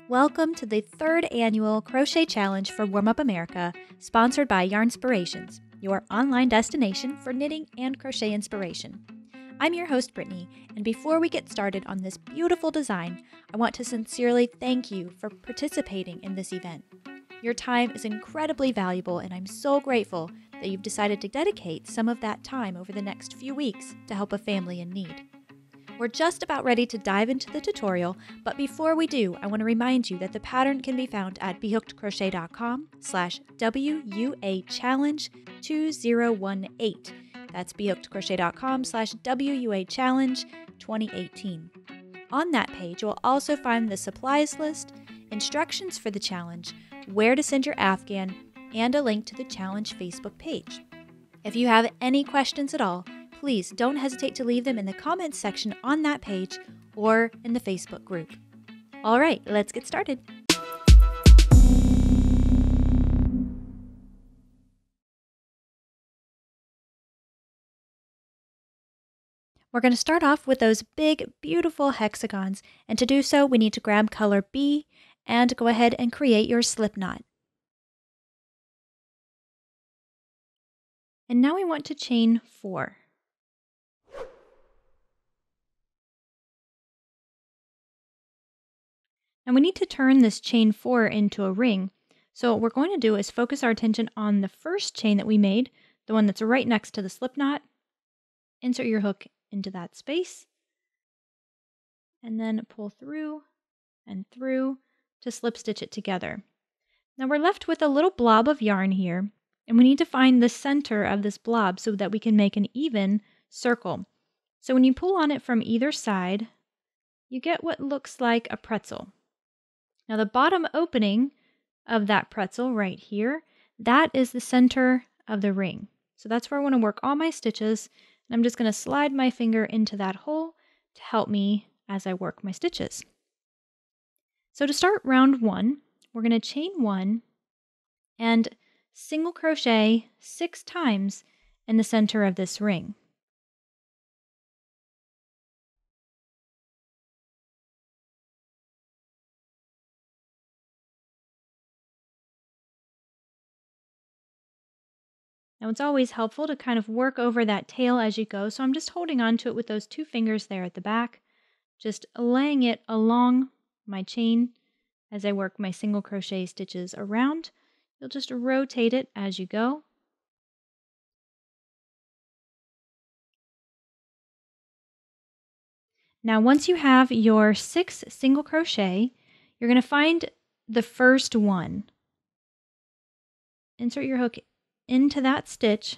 Welcome to the third annual Crochet Challenge for Warm Up America, sponsored by Yarnspirations, your online destination for knitting and crochet inspiration. I'm your host, Brittany, and before we get started on this beautiful design, I want to sincerely thank you for participating in this event. Your time is incredibly valuable, and I'm so grateful that you've decided to dedicate some of that time over the next few weeks to help a family in need. We're just about ready to dive into the tutorial, but before we do, I want to remind you that the pattern can be found at BHookedCrochet.com/WUA Challenge 2018. That's BHookedCrochet.com/WUA Challenge 2018. On that page, you'll also find the supplies list, instructions for the challenge, where to send your Afghan, and a link to the challenge Facebook page. If you have any questions at all, please don't hesitate to leave them in the comments section on that page or in the Facebook group. All right, let's get started. We're going to start off with those big, beautiful hexagons, and to do so, we need to grab color B and go ahead and create your slip knot. And now we want to chain 4. And we need to turn this chain 4 into a ring. So what we're going to do is focus our attention on the first chain that we made, the one that's right next to the slip knot. Insert your hook into that space, and then pull through and through to slip stitch it together. Now we're left with a little blob of yarn here, and we need to find the center of this blob so that we can make an even circle. So when you pull on it from either side, you get what looks like a pretzel. Now the bottom opening of that pretzel right here, that is the center of the ring. So that's where I want to work all my stitches, and I'm just going to slide my finger into that hole to help me as I work my stitches. So to start round 1, we're going to chain 1 and single crochet 6 times in the center of this ring. Now it's always helpful to kind of work over that tail as you go, so I'm just holding on to it with those 2 fingers there at the back, just laying it along my chain as I work my single crochet stitches around. You'll just rotate it as you go. Now once you have your 6 single crochet, you're going to find the first one. Insert your hook into that stitch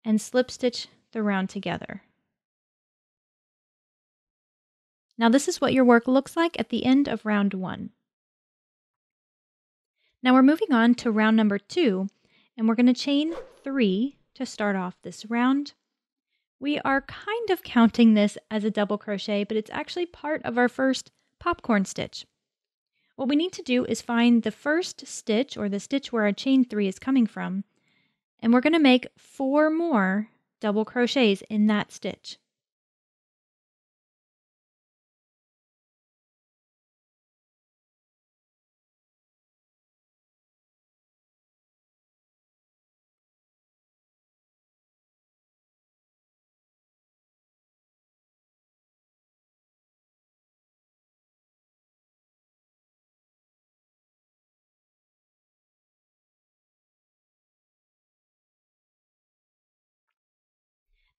and slip stitch the round together. Now this is what your work looks like at the end of round 1. Now we're moving on to round number 2, and we're going to chain 3 to start off this round. We are kind of counting this as a double crochet, but it's actually part of our first popcorn stitch. What we need to do is find the first stitch, or the stitch where our chain 3 is coming from, and we're going to make 4 more double crochets in that stitch.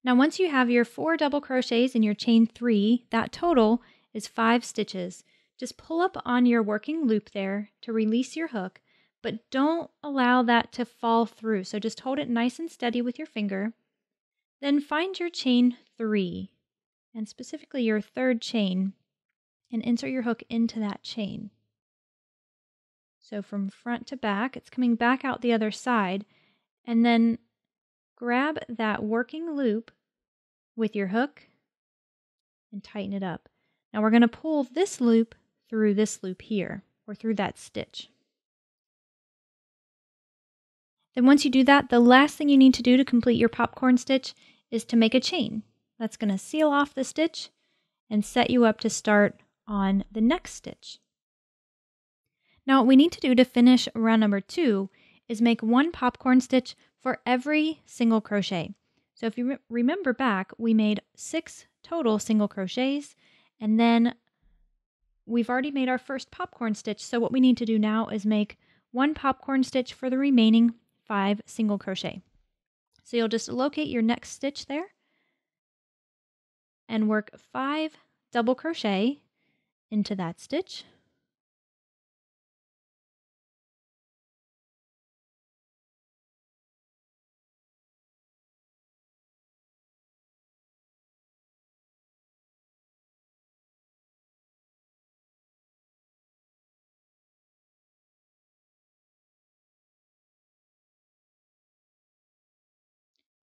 Now once you have your 4 double crochets in your chain 3, that total is 5 stitches. Just pull up on your working loop there to release your hook, but don't allow that to fall through. So just hold it nice and steady with your finger. Then find your chain 3, and specifically your 3rd chain, and insert your hook into that chain. So from front to back, it's coming back out the other side, and then grab that working loop with your hook and tighten it up. Now we're going to pull this loop through this loop here, or through that stitch. Then once you do that, the last thing you need to do to complete your popcorn stitch is to make a chain. That's going to seal off the stitch and set you up to start on the next stitch. Now what we need to do to finish round number 2 is make 1 popcorn stitch for every single crochet. So if you remember back, we made 6 total single crochets, and then we've already made our first popcorn stitch. So what we need to do now is make 1 popcorn stitch for the remaining 5 single crochet. So you'll just locate your next stitch there and work 5 double crochet into that stitch.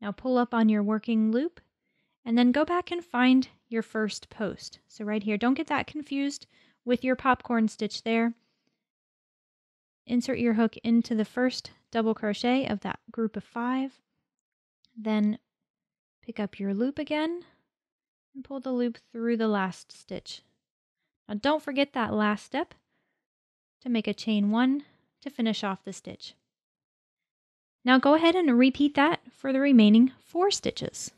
Now pull up on your working loop and then go back and find your first post. So right here, don't get that confused with your popcorn stitch there. Insert your hook into the first double crochet of that group of 5. Then pick up your loop again and pull the loop through the last stitch. Now don't forget that last step to make a chain 1 to finish off the stitch. Now go ahead and repeat that for the remaining 4 stitches.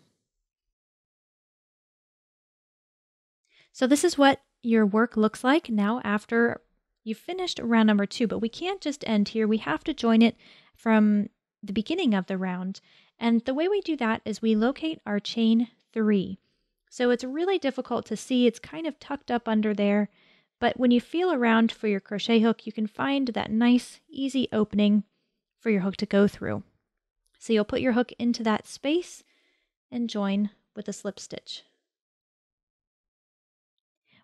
So this is what your work looks like now after you've finished round number 2, but we can't just end here. We have to join it from the beginning of the round. And the way we do that is we locate our chain 3. So it's really difficult to see. It's kind of tucked up under there. But when you feel around for your crochet hook, you can find that nice, easy opening for your hook to go through. So you'll put your hook into that space and join with a slip stitch.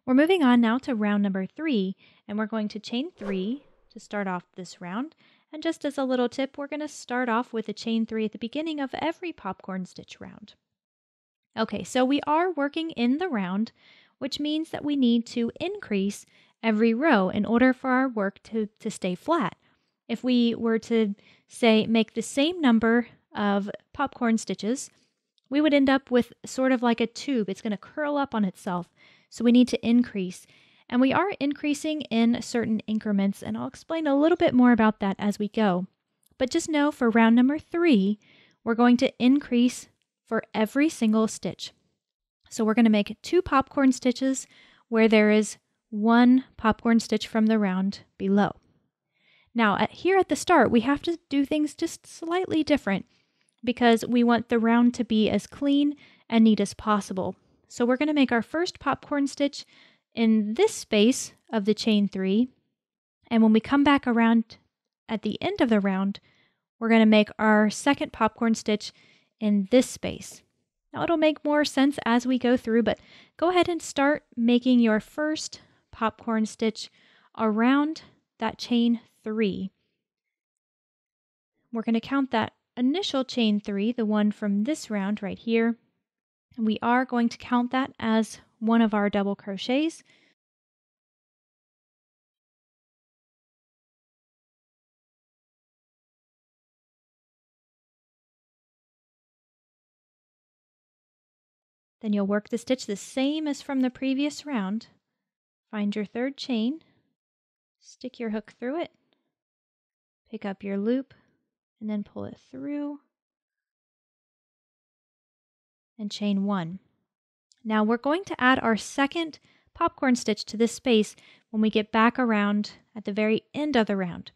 We're moving on now to round number 3, and we're going to chain 3 to start off this round. And just as a little tip, we're going to start off with a chain 3 at the beginning of every popcorn stitch round. Okay, so we are working in the round, which means that we need to increase every row in order for our work to stay flat. If we were to, say, make the same number of popcorn stitches, we would end up with sort of like a tube. It's going to curl up on itself. So we need to increase. And we are increasing in certain increments, and I'll explain a little bit more about that as we go. But just know for round number 3, we're going to increase for every single stitch. So we're going to make 2 popcorn stitches where there is 1 popcorn stitch from the round below. Now, here at the start, we have to do things just slightly different because we want the round to be as clean and neat as possible. So we're going to make our first popcorn stitch in this space of the chain 3. And when we come back around at the end of the round, we're going to make our second popcorn stitch in this space. Now it'll make more sense as we go through, but go ahead and start making your first popcorn stitch around that chain 3. We're going to count that initial chain 3, the one from this round right here. And we are going to count that as one of our double crochets. Then you'll work the stitch the same as from the previous round. Find your third chain, stick your hook through it, pick up your loop, and then pull it through and chain 1. Now we're going to add our second popcorn stitch to this space when we get back around at the very end of the round.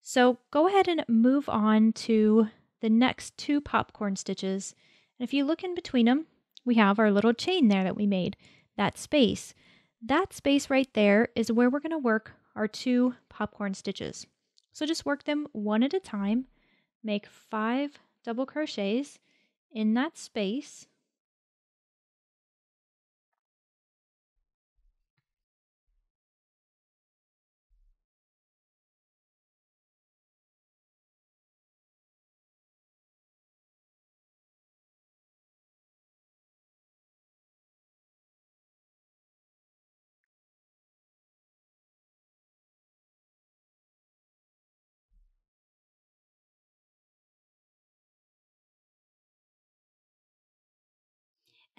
So go ahead and move on to the next 2 popcorn stitches. And if you look in between them, we have our little chain there that we made, that space. That space right there is where we're going to work our 2 popcorn stitches. So just work them one at a time. Make 5 double crochets in that space.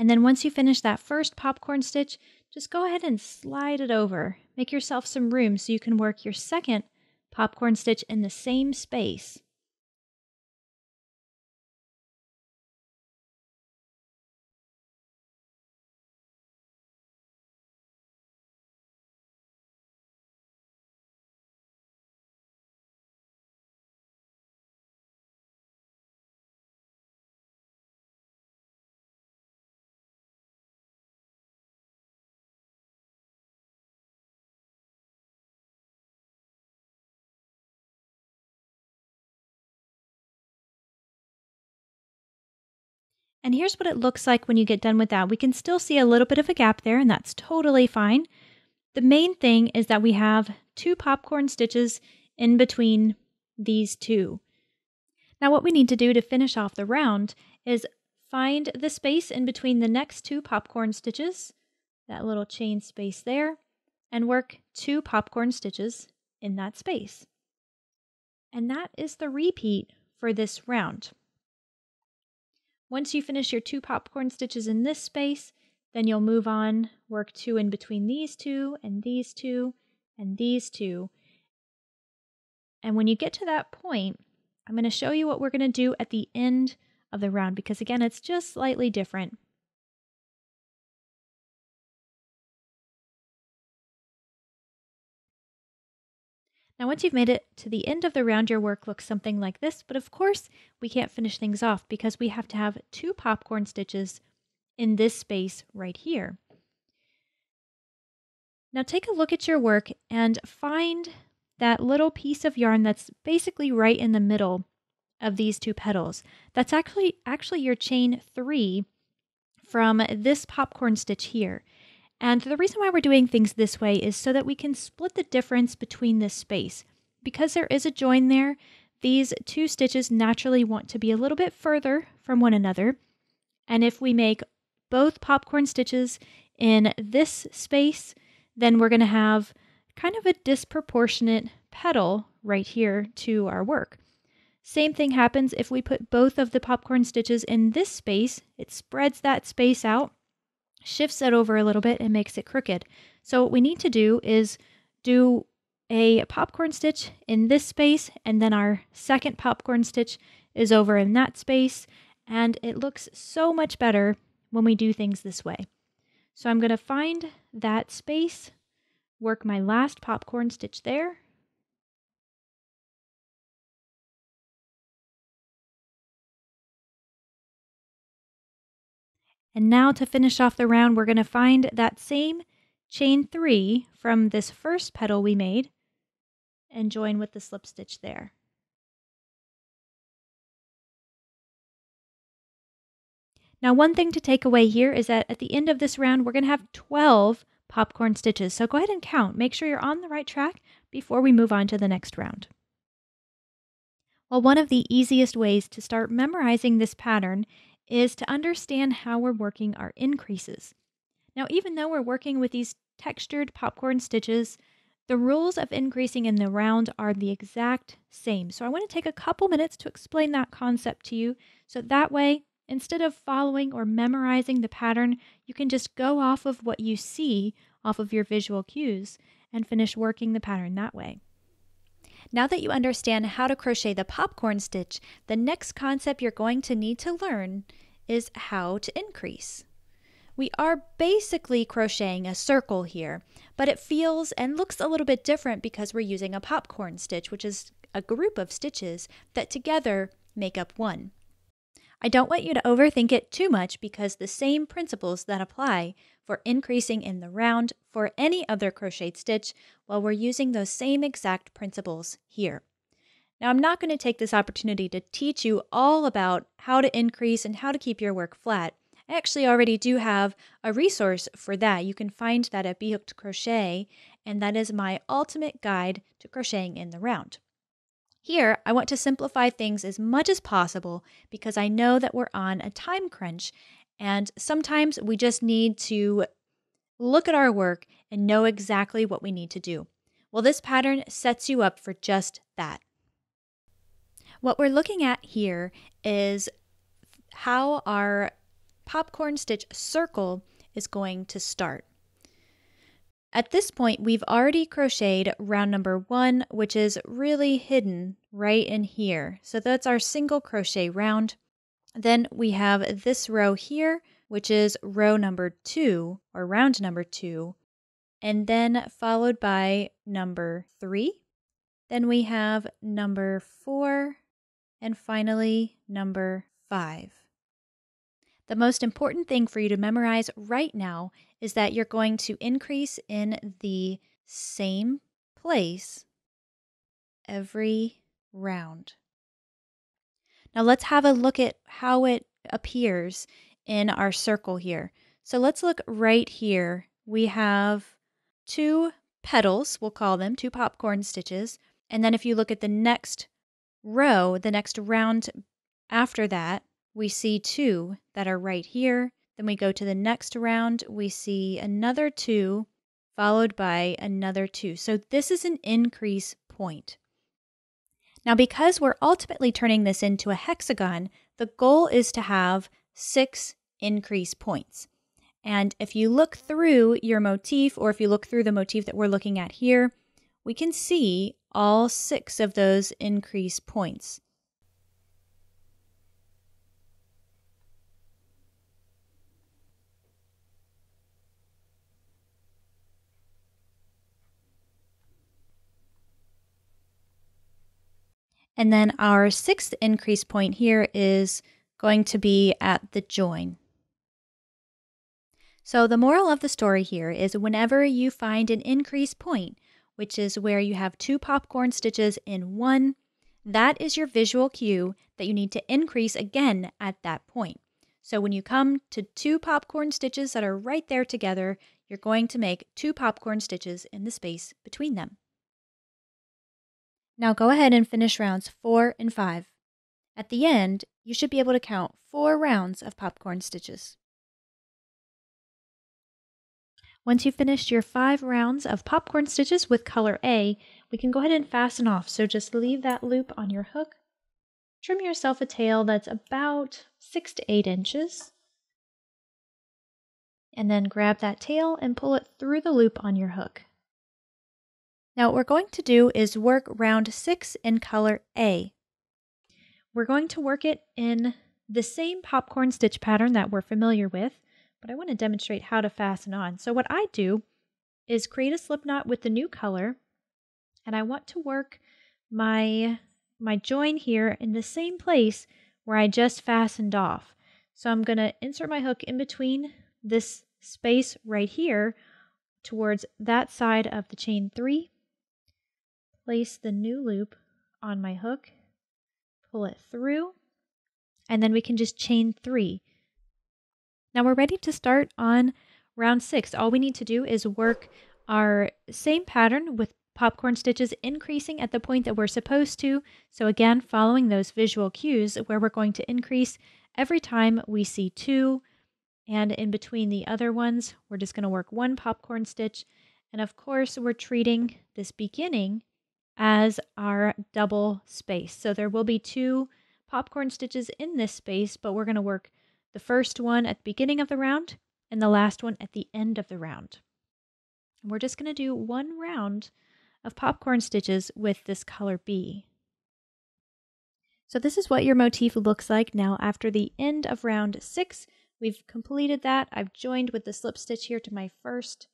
And then once you finish that first popcorn stitch, just go ahead and slide it over. Make yourself some room so you can work your second popcorn stitch in the same space. And here's what it looks like when you get done with that. We can still see a little bit of a gap there, and that's totally fine. The main thing is that we have 2 popcorn stitches in between these two. Now what we need to do to finish off the round is find the space in between the next 2 popcorn stitches, that little chain space there, and work 2 popcorn stitches in that space. And that is the repeat for this round. Once you finish your 2 popcorn stitches in this space, then you'll move on, work 2 in between these 2 and these 2 and these 2. And when you get to that point, I'm going to show you what we're going to do at the end of the round because again, it's just slightly different. Now once you've made it to the end of the round, your work looks something like this, but of course we can't finish things off because we have to have 2 popcorn stitches in this space right here. Now take a look at your work and find that little piece of yarn that's basically right in the middle of these 2 petals. That's actually your chain 3 from this popcorn stitch here. And the reason why we're doing things this way is so that we can split the difference between this space. Because there is a join there, these 2 stitches naturally want to be a little bit further from one another. And if we make both popcorn stitches in this space, then we're going to have kind of a disproportionate petal right here to our work. Same thing happens if we put both of the popcorn stitches in this space. It spreads that space out, shifts it over a little bit, and makes it crooked. So what we need to do is do a popcorn stitch in this space, and then our second popcorn stitch is over in that space, and it looks so much better when we do things this way. So I'm going to find that space, work my last popcorn stitch there, and now to finish off the round, we're going to find that same chain 3 from this first petal we made and join with the slip stitch there. Now one thing to take away here is that at the end of this round, we're going to have 12 popcorn stitches. So go ahead and count. Make sure you're on the right track before we move on to the next round. Well, one of the easiest ways to start memorizing this pattern is to understand how we're working our increases. Now, even though we're working with these textured popcorn stitches, the rules of increasing in the round are the exact same. So I want to take a couple minutes to explain that concept to you. So that way, instead of following or memorizing the pattern, you can just go off of what you see off of your visual cues and finish working the pattern that way. Now that you understand how to crochet the popcorn stitch, the next concept you're going to need to learn is how to increase. We are basically crocheting a circle here, but it feels and looks a little bit different because we're using a popcorn stitch, which is a group of stitches that together make up one. I don't want you to overthink it too much because the same principles that apply for increasing in the round for any other crocheted stitch, well, we're using those same exact principles here. Now, I'm not going to take this opportunity to teach you all about how to increase and how to keep your work flat. I actually already do have a resource for that. You can find that at B.Hooked Crochet, and that is my ultimate guide to crocheting in the round. Here, I want to simplify things as much as possible because I know that we're on a time crunch, and sometimes we just need to look at our work and know exactly what we need to do. Well, this pattern sets you up for just that. What we're looking at here is how our popcorn stitch circle is going to start. At this point, we've already crocheted round number 1, which is really hidden right in here. So that's our single crochet round. Then we have this row here, which is row number 2 or round number 2, and then followed by number 3. Then we have number 4, and finally number 5. The most important thing for you to memorize right now is that you're going to increase in the same place every round. Now let's have a look at how it appears in our circle here. So let's look right here. We have 2 petals, we'll call them, 2 popcorn stitches. And then if you look at the next row, the next round after that, we see 2 that are right here. Then we go to the next round, we see another 2, followed by another 2. So this is an increase point. Now, because we're ultimately turning this into a hexagon, the goal is to have 6 increase points. And if you look through your motif, or if you look through the motif that we're looking at here, we can see all 6 of those increase points. And then our 6th increase point here is going to be at the join. So the moral of the story here is whenever you find an increase point, which is where you have 2 popcorn stitches in one, that is your visual cue that you need to increase again at that point. So when you come to 2 popcorn stitches that are right there together, you're going to make 2 popcorn stitches in the space between them. Now go ahead and finish rounds 4 and 5. At the end, you should be able to count 4 rounds of popcorn stitches. Once you've finished your 5 rounds of popcorn stitches with color A, we can go ahead and fasten off. So just leave that loop on your hook. Trim yourself a tail that's about 6 to 8 inches. And then grab that tail and pull it through the loop on your hook. Now what we're going to do is work round 6 in color A. We're going to work it in the same popcorn stitch pattern that we're familiar with, but I want to demonstrate how to fasten on. So what I do is create a slip knot with the new color, and I want to work my join here in the same place where I just fastened off. So I'm going to insert my hook in between this space right here towards that side of the chain 3. Place the new loop on my hook, pull it through, and then we can just chain 3. Now we're ready to start on round 6. All we need to do is work our same pattern with popcorn stitches increasing at the point that we're supposed to. So again, following those visual cues where we're going to increase every time we see 2, and in between the other ones, we're just going to work 1 popcorn stitch. And of course, we're treating this beginning as our double space. So there will be 2 popcorn stitches in this space, but we're going to work the first one at the beginning of the round and the last one at the end of the round. And we're just going to do 1 round of popcorn stitches with this color B. So this is what your motif looks like now after the end of round 6. We've completed that. I've joined with the slip stitch here to my first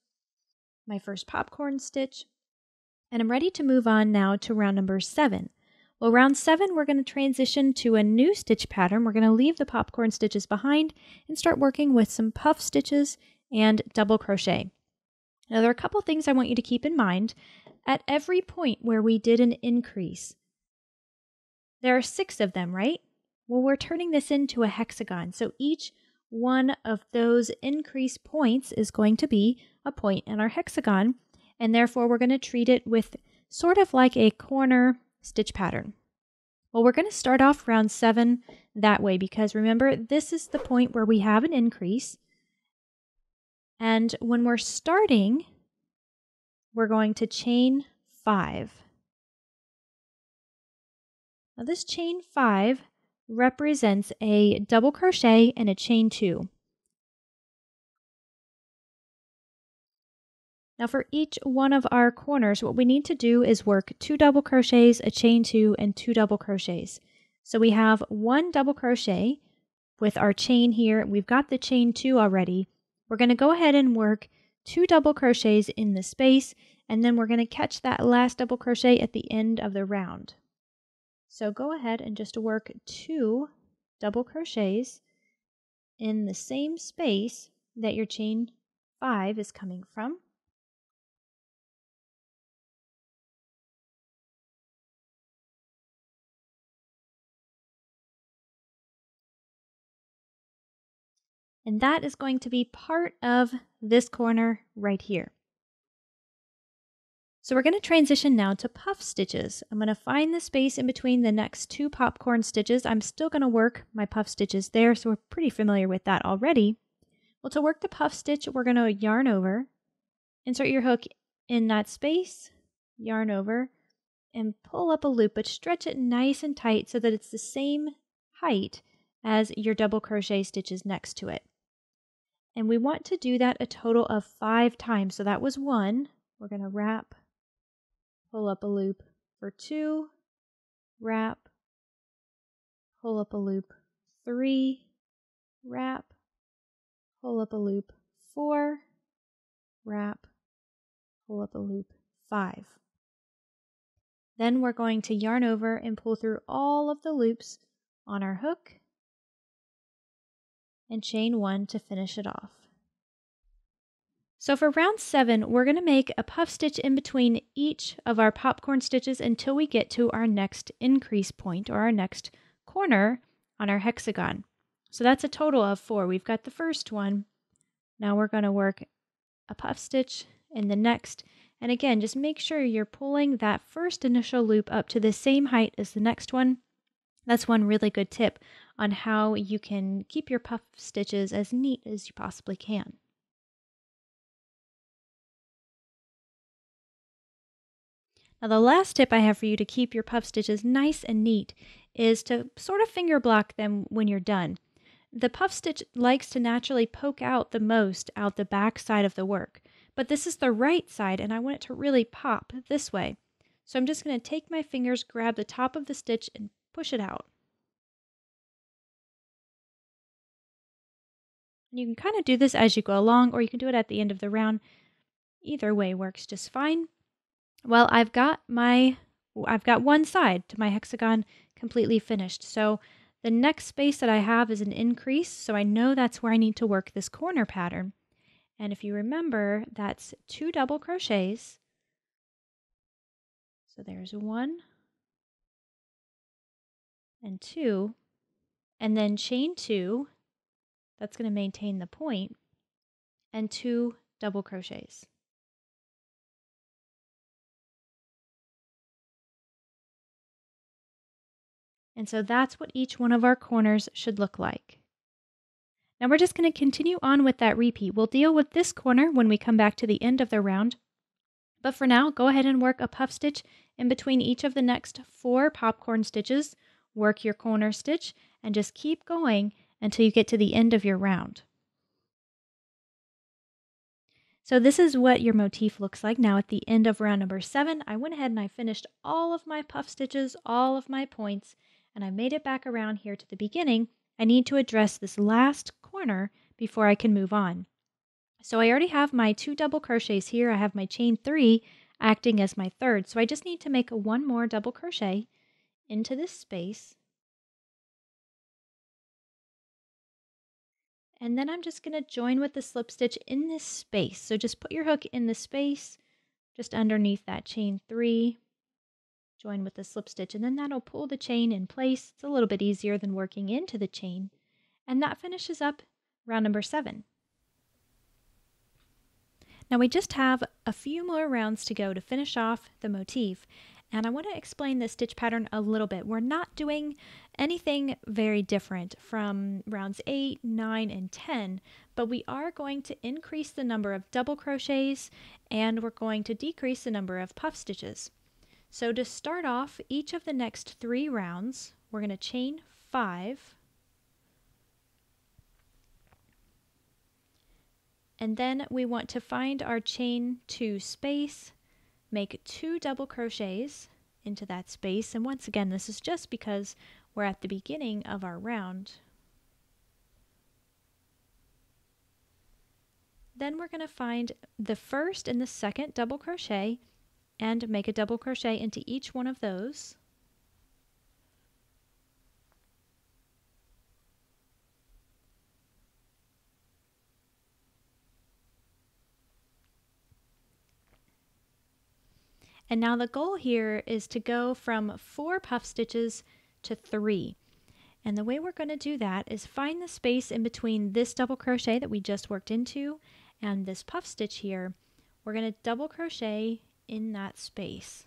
popcorn stitch. And I'm ready to move on now to round number 7. Well, round 7, we're going to transition to a new stitch pattern. We're going to leave the popcorn stitches behind and start working with some puff stitches and double crochet. Now, there are a couple things I want you to keep in mind. At every point where we did an increase, there are 6 of them, right? Well, we're turning this into a hexagon. So each one of those increase points is going to be a point in our hexagon. And therefore, we're going to treat it with sort of like a corner stitch pattern. Well, we're going to start off round 7 that way because remember, this is the point where we have an increase. And when we're starting, we're going to chain 5. Now, this chain 5 represents a double crochet and a chain 2. Now for each one of our corners, what we need to do is work 2 double crochets, a chain 2, and 2 double crochets. So we have 1 double crochet with our chain here. We've got the chain 2 already. We're going to go ahead and work 2 double crochets in the space, and then we're going to catch that last double crochet at the end of the round. So go ahead and just work 2 double crochets in the same space that your chain 5 is coming from. And that is going to be part of this corner right here. So we're going to transition now to puff stitches. I'm going to find the space in between the next 2 popcorn stitches. I'm still going to work my puff stitches there, so we're pretty familiar with that already. Well, to work the puff stitch, we're going to yarn over, insert your hook in that space, yarn over, and pull up a loop, but stretch it nice and tight so that it's the same height as your double crochet stitches next to it. And we want to do that a total of 5 times. So that was 1. We're going to wrap, pull up a loop for 2, wrap, pull up a loop 3, wrap, pull up a loop 4, wrap, pull up a loop 5. Then we're going to yarn over and pull through all of the loops on our hook and chain 1 to finish it off. So for round 7, we're going to make a puff stitch in between each of our popcorn stitches until we get to our next increase point or our next corner on our hexagon. So that's a total of 4. We've got the first one. Now we're going to work a puff stitch in the next. And again, just make sure you're pulling that first initial loop up to the same height as the next one. That's one really good tip on how you can keep your puff stitches as neat as you possibly can. Now the last tip I have for you to keep your puff stitches nice and neat is to sort of finger block them when you're done. The puff stitch likes to naturally poke out the most out the back side of the work, but this is the right side and I want it to really pop this way. So I'm just going to take my fingers, grab the top of the stitch and push it out. And you can kind of do this as you go along, or you can do it at the end of the round. Either way works just fine. Well, I've got one side to my hexagon completely finished. So the next space that I have is an increase, so I know that's where I need to work this corner pattern. And if you remember, that's 2 double crochets. So there's 1 and 2, and then chain 2. That's going to maintain the point, and 2 double crochets. And so that's what each one of our corners should look like. Now we're just going to continue on with that repeat. We'll deal with this corner when we come back to the end of the round. But for now, go ahead and work a puff stitch in between each of the next 4 popcorn stitches. Work your corner stitch and just keep going until you get to the end of your round. So this is what your motif looks like now at the end of round number 7. I went ahead and I finished all of my puff stitches, all of my points, and I made it back around here to the beginning. I need to address this last corner before I can move on. So I already have my 2 double crochets here. I have my chain 3 acting as my third. So I just need to make 1 more double crochet into this space. And then I'm just going to join with the slip stitch in this space. So just put your hook in the space just underneath that chain 3. Join with the slip stitch, and then that'll pull the chain in place. It's a little bit easier than working into the chain. And that finishes up round number 7. Now we just have a few more rounds to go to finish off the motif. And I want to explain the stitch pattern a little bit. We're not doing anything very different from rounds 8, 9, and 10, but we are going to increase the number of double crochets and we're going to decrease the number of puff stitches. So to start off each of the next 3 rounds, we're going to chain 5, And then we want to find our chain 2 space, make 2 double crochets into that space. And once again, this is just because we're at the beginning of our round. Then we're going to find the first and the second double crochet and make a double crochet into each one of those. And now the goal here is to go from 4 puff stitches to 3. And the way we're going to do that is find the space in between this double crochet that we just worked into and this puff stitch here. We're going to double crochet in that space.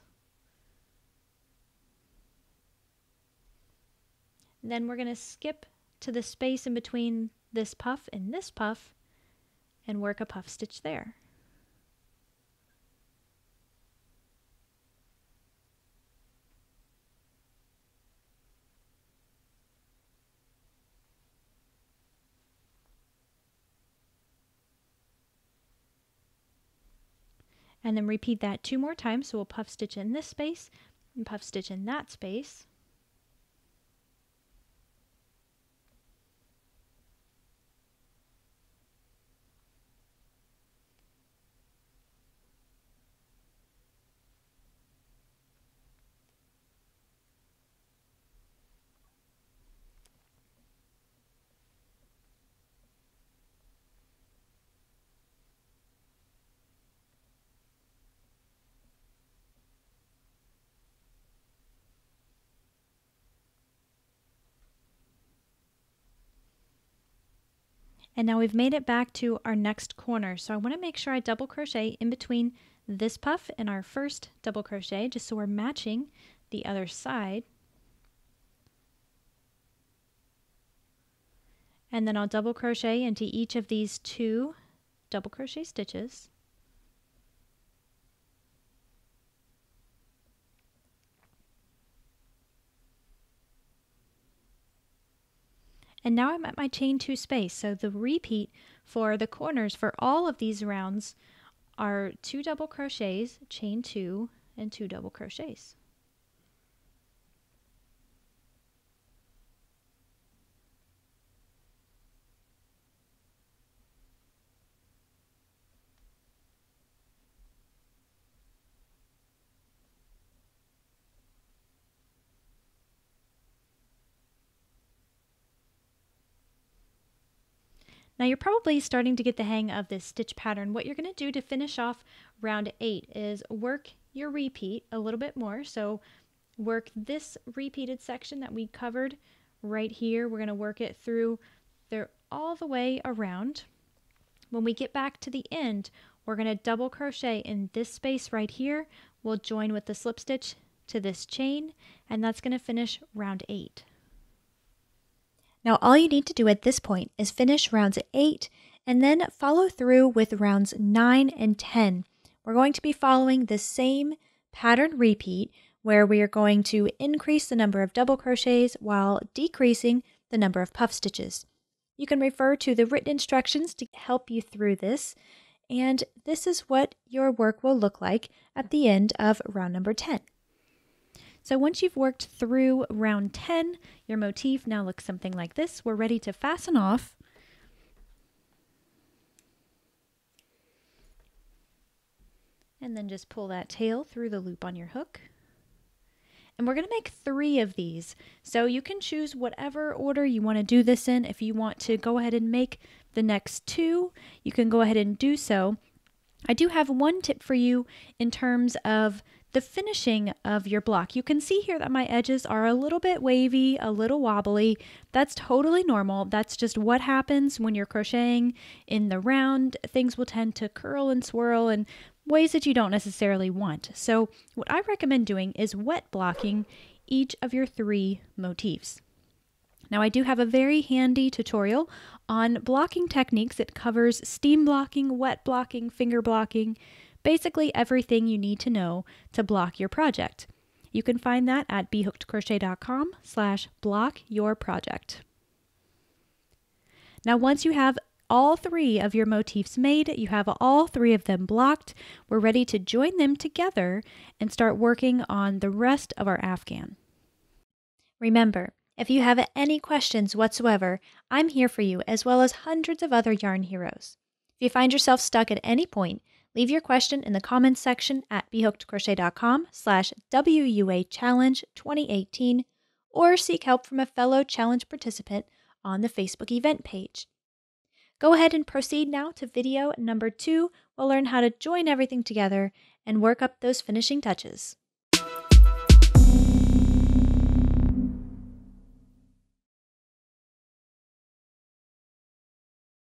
Then we're going to skip to the space in between this puff and work a puff stitch there. And then repeat that 2 more times. So we'll puff stitch in this space and puff stitch in that space. And now we've made it back to our next corner. So I want to make sure I double crochet in between this puff and our first double crochet, just so we're matching the other side. And then I'll double crochet into each of these 2 double crochet stitches. And now I'm at my chain 2 space, so the repeat for the corners for all of these rounds are 2 double crochets, chain 2, and 2 double crochets. Now you're probably starting to get the hang of this stitch pattern. What you're going to do to finish off round 8 is work your repeat a little bit more. So work this repeated section that we covered right here. We're going to work it through there all the way around. When we get back to the end, we're going to double crochet in this space right here. We'll join with the slip stitch to this chain, and that's going to finish round 8. Now all you need to do at this point is finish rounds 8 and then follow through with rounds 9 and 10. We're going to be following the same pattern repeat where we are going to increase the number of double crochets while decreasing the number of puff stitches. You can refer to the written instructions to help you through this, and this is what your work will look like at the end of round number 10. So once you've worked through round 10, your motif now looks something like this. We're ready to fasten off. And then just pull that tail through the loop on your hook. And we're going to make 3 of these. So you can choose whatever order you want to do this in. If you want to go ahead and make the next 2, you can go ahead and do so. I do have one tip for you in terms of the finishing of your block. You can see here that my edges are a little bit wavy, a little wobbly. That's totally normal. That's just what happens when you're crocheting in the round. Things will tend to curl and swirl in ways that you don't necessarily want. So what I recommend doing is wet blocking each of your 3 motifs. Now I do have a very handy tutorial on blocking techniques. It covers steam blocking, wet blocking, finger blocking, basically everything you need to know to block your project. You can find that at BHookedCrochet.com/blockyourproject. Now once you have all 3 of your motifs made. You have all 3 of them blocked. We're ready to join them together and start working on the rest of our afghan. Remember, if you have any questions whatsoever, I'm here for you as well as hundreds of other yarn heroes. If you find yourself stuck at any point, leave your question in the comments section at BHookedCrochet.com/WUA Challenge 2018 or seek help from a fellow challenge participant on the Facebook event page. Go ahead and proceed now to video number 2. We'll learn how to join everything together and work up those finishing touches.